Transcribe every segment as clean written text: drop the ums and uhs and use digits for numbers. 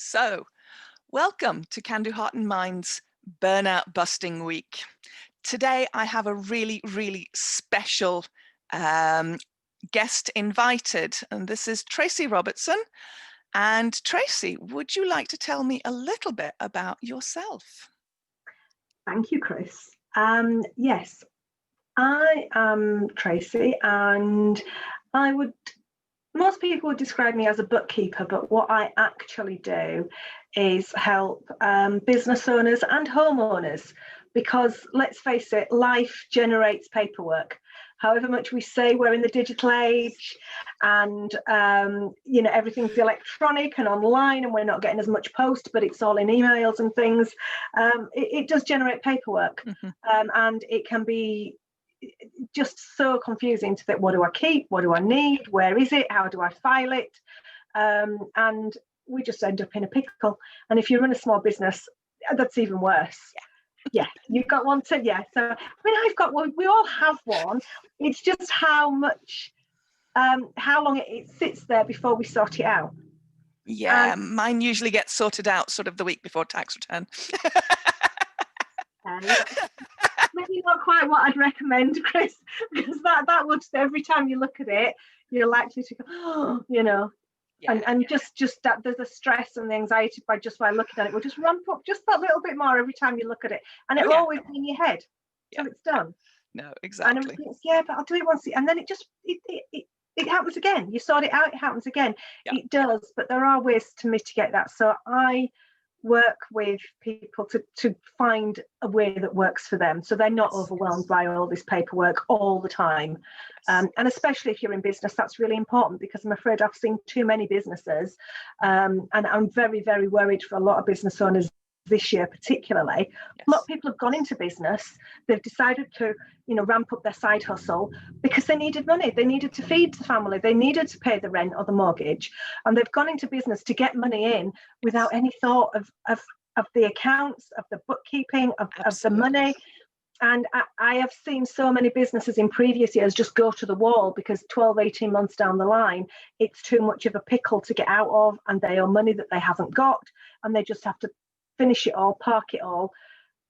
So, welcome to Can Do Heart and Mind's Burnout Busting Week. Today, I have a really special guest invited, and this is Tracey Robertson. And Tracey, would you like to tell me a little bit about yourself? Thank you, Chris. Yes, I am Tracey, and most people would describe me as a bookkeeper, but what I actually do is help business owners and homeowners, because let's face it, life generates paperwork. However much we say we're in the digital age and everything's electronic and online and we're not getting as much post, but it's all in emails and things, it does generate paperwork. And it can be just so confusing to think, what do I keep, what do I need, where is it, how do I file it, and we just end up in a pickle. And if you run a small business, that's even worse. Yeah, you've got one to, so I mean, I've got one, we all have one. It's just how long it sits there before we sort it out. Mine usually gets sorted out sort of the week before tax return. Maybe not quite what I'd recommend, Chris, because that would, every time you look at it, you're likely to go, just that there's a stress and the anxiety by looking at it will just ramp up just that little bit more every time you look at it, and it'll always be in your head till it's done. No, exactly. And but I'll do it once, and then it happens again. You sort it out, it happens again. It does, but there are ways to mitigate that. So I work with people to find a way that works for them, so they're not overwhelmed by all this paperwork all the time. And especially if you're in business, that's really important, because I'm afraid I've seen too many businesses, and I'm very worried for a lot of business owners this year particularly. A lot of people have gone into business, they've decided to ramp up their side hustle because they needed money, they needed to feed the family, they needed to pay the rent or the mortgage, and they've gone into business to get money in without any thought of the accounts, of the bookkeeping, of the money. And I have seen so many businesses in previous years just go to the wall because 12-18 months down the line, it's too much of a pickle to get out of, and they owe money that they haven't got, and they just have to finish it all, park it all.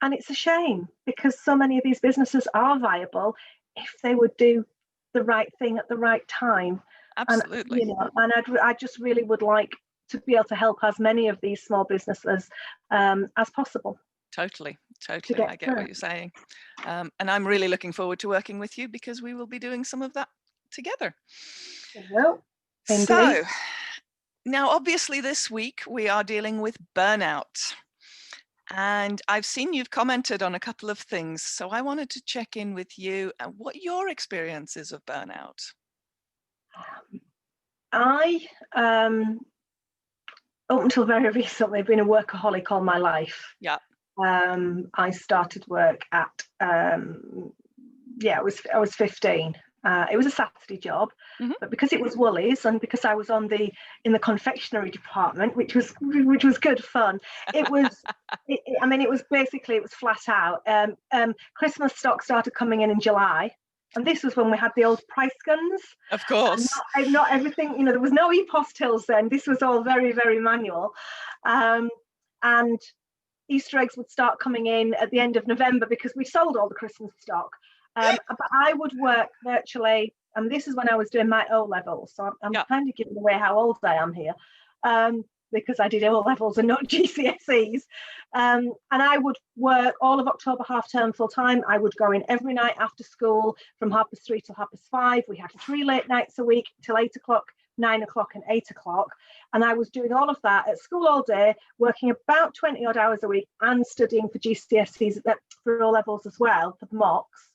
And it's a shame, because so many of these businesses are viable if they would do the right thing at the right time. Absolutely. And I just really would like to be able to help as many of these small businesses as possible. Totally. I get what you're saying. And I'm really looking forward to working with you, because we will be doing some of that together. So now, obviously this week we are dealing with burnout. And I've seen you've commented on a couple of things, so I wanted to check in with you and what your experience is of burnout. I, up until very recently, have been a workaholic all my life. I started work at, I was 15. It was a Saturday job, but because it was Woolies and because I was in the confectionery department, which was good fun. It was, it was flat out. Christmas stock started coming in July, and this was when we had the old price guns. Of course. Not everything, there was no e-post tills then. This was all very manual, and Easter eggs would start coming in at the end of November because we sold all the Christmas stock. But I would work virtually, and this is when I was doing my O-levels, so I'm kind of giving away how old I am here, because I did O-levels and not GCSEs. And I would work all of October half term full time. I would go in every night after school from 3:30 till 5:30. We had 3 late nights a week till 8 o'clock, 9 o'clock and 8 o'clock. And I was doing all of that at school all day, working about 20 odd hours a week and studying for GCSEs, for O-levels as well, for the mocks,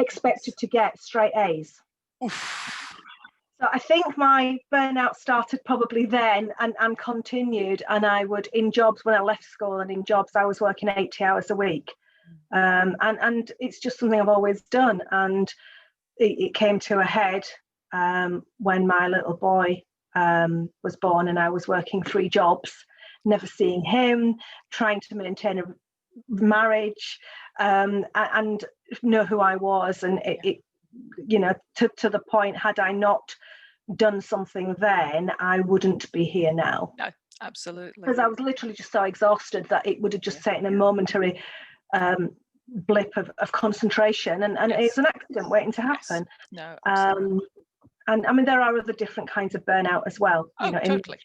expected to get straight A's. So I think my burnout started probably then and continued, and I would, in jobs when I left school and in jobs I was working 80 hours a week, and it's just something I've always done. And it came to a head when my little boy was born, and I was working 3 jobs, never seeing him, trying to maintain a marriage, and know who I was, and it to the point, had I not done something then, I wouldn't be here now. No, Absolutely. because I was literally just so exhausted that it would have just taken a momentary blip of concentration, and Yes. it's an accident waiting to Yes. happen. No, absolutely. And I mean, there are other different kinds of burnout as well, Oh, totally.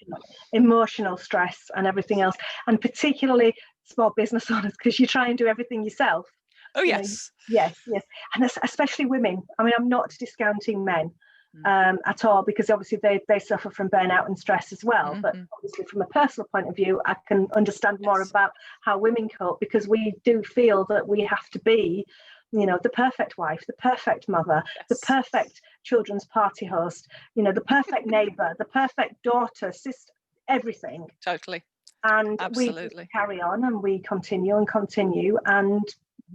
emotional stress and everything else, and particularly small business owners, because you try and do everything yourself. Oh, You know, yes. yes, and especially women. I mean, I'm not discounting men Mm. at all, because obviously they suffer from burnout and stress as well. But Mm-hmm. obviously, from a personal point of view, I can understand more Yes. about how women cope, because we do feel that we have to be, the perfect wife, the perfect mother, the Yes. perfect children's party host, the perfect neighbor, the perfect daughter, sister, everything. Totally. And we just Absolutely. carry on, and we continue and continue, and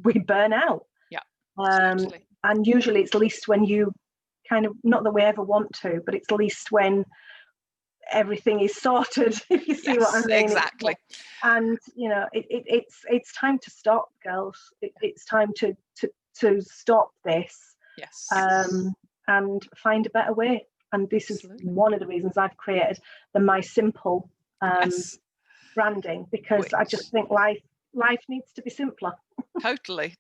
we burn out. Yeah. Totally. And usually it's least when you kind of, not that we ever want to, but it's least when everything is sorted, if you see what I Yes, mean. exactly. And it's time to stop, girls. It's time to stop this, Yes. and find a better way. And this Absolutely. is one of the reasons I've created the My Simple Yes. branding, because I just think life needs to be simpler. Totally.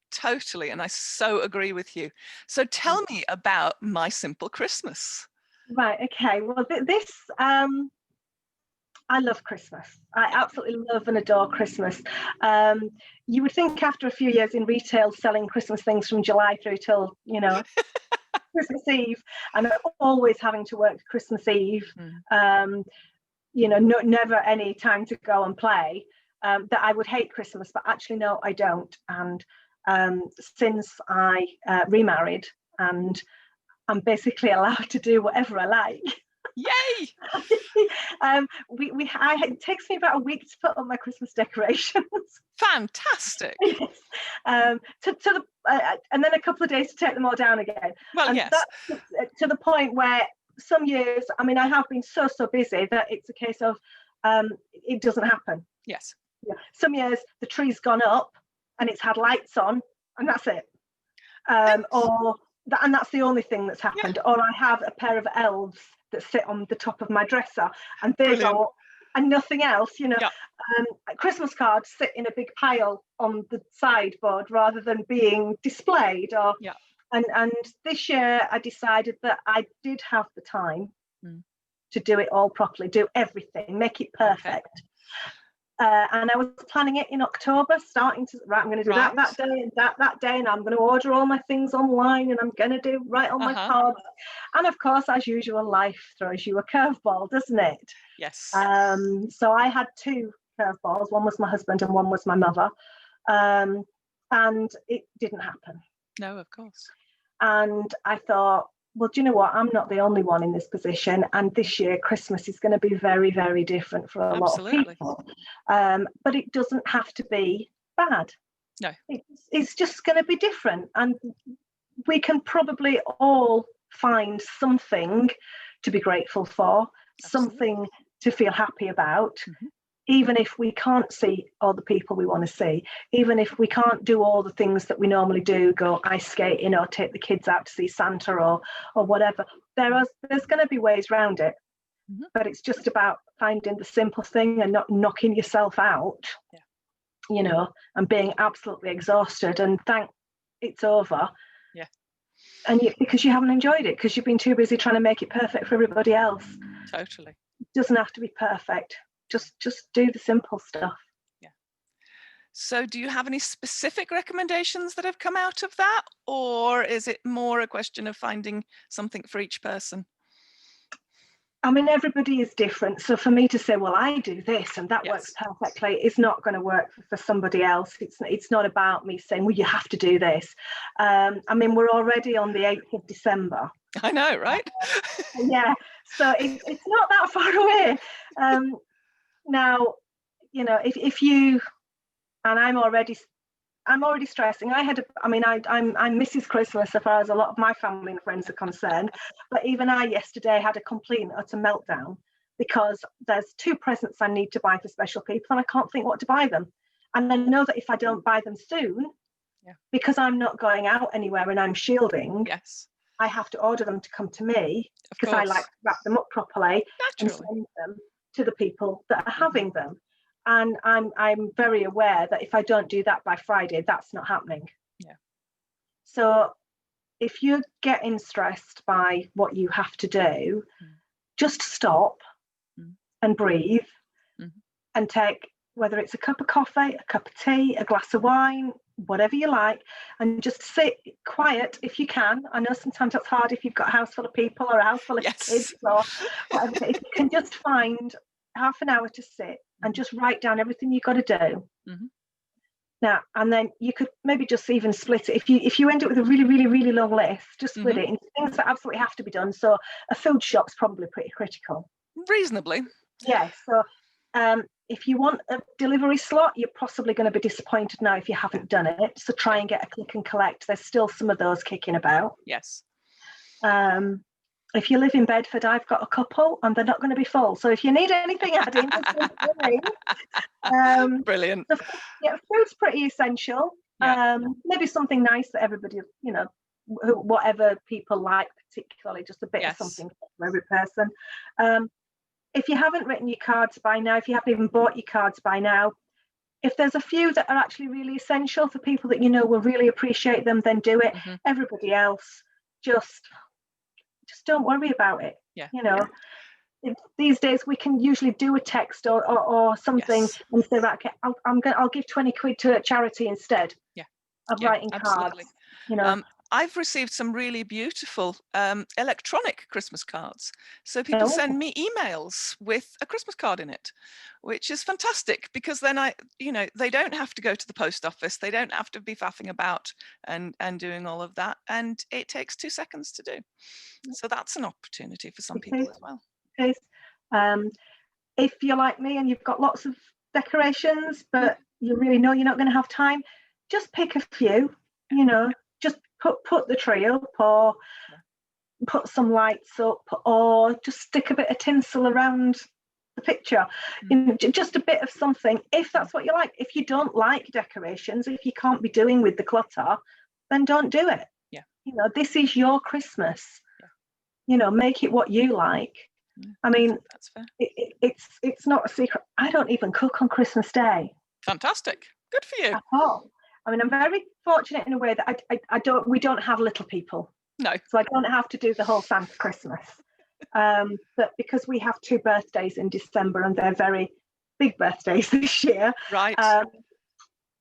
And I so agree with you. So tell me about My Simple Christmas. Right. Okay. Well, this I love Christmas. I absolutely love and adore Christmas. You would think after a few years in retail, selling Christmas things from July through till Christmas Eve, and always having to work Christmas Eve, never any time to go and play, that I would hate Christmas. But actually, no, I don't. And since I remarried, and I'm basically allowed to do whatever I like. Yay! It takes me about a week to put up my Christmas decorations. Fantastic. Yes. And then a couple of days to take them all down again. Well, and yes. That's to the point where some years, I mean, I have been so busy that it's a case of it doesn't happen. Yes. Yeah. Some years the tree's gone up and it's had lights on, and that's it. And that's the only thing that's happened. Yeah. Or I have a pair of elves that sit on the top of my dresser, and they Brilliant. go, and nothing else. Yeah. Christmas cards sit in a big pile on the sideboard rather than being displayed. And this year I decided that I did have the time to do it all properly, do everything, make it perfect. Okay. And I was planning it in October, I'm going to do that day and that day, and I'm going to order all my things online, and I'm going to do right on my card. And of course, as usual, life throws you a curveball, doesn't it? Yes. So I had two curveballs. One was my husband and one was my mother. And it didn't happen. No, of course. And I thought, well, do you know what? I'm not the only one in this position. And this year, Christmas is going to be very, very different for a lot of people. But it doesn't have to be bad. No. It's just going to be different. And we can probably all find something to be grateful for, something to feel happy about. Even if we can't see all the people we want to see, even if we can't do all the things that we normally do, go ice skating or take the kids out to see Santa or whatever, there's going to be ways around it. But it's just about finding the simple thing and not knocking yourself out, and being absolutely exhausted and it's over. Yeah. And because you haven't enjoyed it, because you've been too busy trying to make it perfect for everybody else. Totally. It doesn't have to be perfect. Just do the simple stuff. Yeah. So do you have any specific recommendations that have come out of that, or is it more a question of finding something for each person? I mean, everybody is different. So for me to say, well, I do this and that works perfectly, is not going to work for somebody else. It's not about me saying, well, you have to do this. I mean, we're already on the 8th of December. I know, right? Yeah. So it's not that far away. Now, if you, and I'm already stressing. I'm Mrs. Christmas so far as a lot of my family and friends are concerned. But even I yesterday had a complete and utter meltdown because there's 2 presents I need to buy for special people and I can't think what to buy them. And I know that if I don't buy them soon, because I'm not going out anywhere and I'm shielding, I have to order them to come to me because I like to wrap them up properly and send them to the people that are having them. And I'm very aware that if I don't do that by Friday, that's not happening. Yeah. So if you're getting stressed by what you have to do, just stop and breathe and take, whether it's a cup of coffee, a cup of tea, a glass of wine, whatever you like, and just sit quiet if you can. I know sometimes that's hard if you've got a house full of people or a house full of kids or whatever. If you can just find half an hour to sit and just write down everything you've got to do. Now, and then you could maybe just even split it. If you end up with a really, really, really long list, just split it into things that absolutely have to be done. So a food shop's probably pretty critical. Reasonably. Yeah. So if you want a delivery slot, you're possibly going to be disappointed now if you haven't done it. So try and get a click and collect. There's still some of those kicking about. Yes. If you live in Bedford, I've got a couple and they're not going to be full. So if you need anything adding, brilliant. Yeah, food's pretty essential. Maybe something nice that everybody, whatever people like particularly, just a bit of something for every person. If you haven't written your cards by now, if you haven't even bought your cards by now, if there's a few that are actually really essential for people that will really appreciate them, then do it. Everybody else, just don't worry about it. These days we can usually do a text or something and say, right, okay, I'll give 20 quid to a charity instead of writing absolutely. cards. I've received some really beautiful electronic Christmas cards. So people send me emails with a Christmas card in it, which is fantastic, because then they don't have to go to the post office. They don't have to be faffing about and doing all of that. And it takes 2 seconds to do. So that's an opportunity for some people as well. If you're like me and you've got lots of decorations, but you really know you're not going to have time, just pick a few, just put the tree up or put some lights up or just stick a bit of tinsel around the picture. Just a bit of something, if that's what you like. If you don't like decorations, if you can't be doing with the clutter, then don't do it. This is your Christmas. Make it what you like. I mean, that's fair. It's not a secret. I don't even cook on Christmas Day. Fantastic. Good for you. At all. I mean, I'm very fortunate in a way that we don't have little people. No. So I don't have to do the whole Santa Christmas. But because we have 2 birthdays in December and they're very big birthdays this year. Right.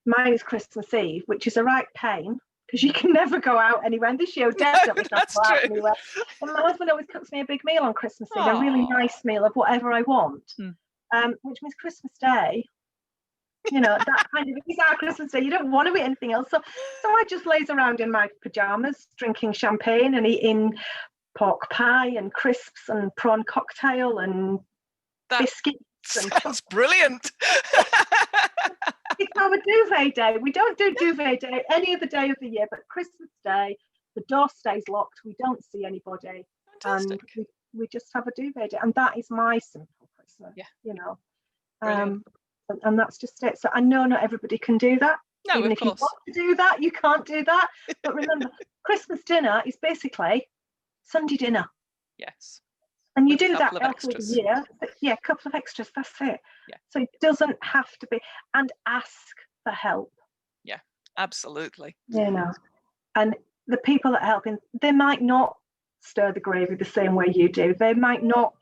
Mine is Christmas Eve, which is a right pain because you can never go out anywhere. And this year, definitely not go out anywhere. And my husband always cooks me a big meal on Christmas Eve, a really nice meal of whatever I want, which means Christmas Day. That kind of is our Christmas Day. You don't want to eat anything else. So I just laze around in my pajamas, drinking champagne and eating pork pie and crisps and prawn cocktail and biscuits. Sounds brilliant. It's our duvet day. We don't do duvet day any other day of the year, but Christmas Day, the door stays locked. We don't see anybody. Fantastic. And we just have a duvet day. And that is my simple Christmas, And that's just it. So I know not everybody can do that. No, even if you want to do that, you can't do that. But remember, Christmas dinner is basically Sunday dinner. Yes. And you do that elsewhere the year. Yeah, a couple of extras, that's it. Yeah. So it doesn't have to be. And ask for help. Yeah, absolutely. And the people that are helping, they might not stir the gravy the same way you do. They might not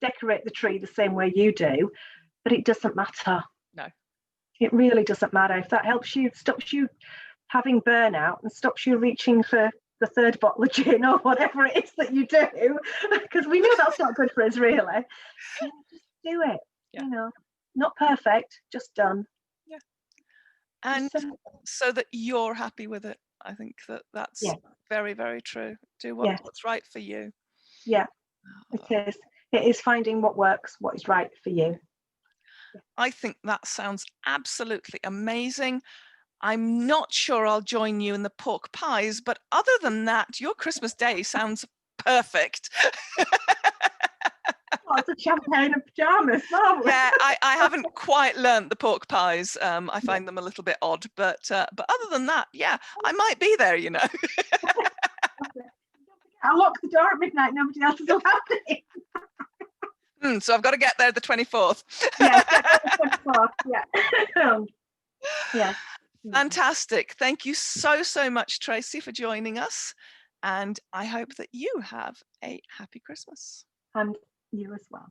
decorate the tree the same way you do. But it doesn't matter. No. It really doesn't matter. If that helps you, stops you having burnout and stops you reaching for the 3rd bottle of gin or whatever it is that you do, because we know that's not good for us, really. Just do it. Not perfect, just done. Yeah. And so that you're happy with it. I think that's very, very true. Do what's right for you. Yeah, it is. It is finding what works, what is right for you. I think that sounds absolutely amazing. I'm not sure I'll join you in the pork pies, but other than that, your Christmas Day sounds perfect. It's a champagne and pajamas. Yeah, I haven't quite learnt the pork pies. I find them a little bit odd, but other than that, yeah, I might be there. I'll lock the door at midnight. Nobody else is allowed in. So I've got to get there the 24th. Yes, get there the 24th. Yeah. Yeah. Fantastic. Thank you so much, Tracey, for joining us. And I hope that you have a happy Christmas. And you as well.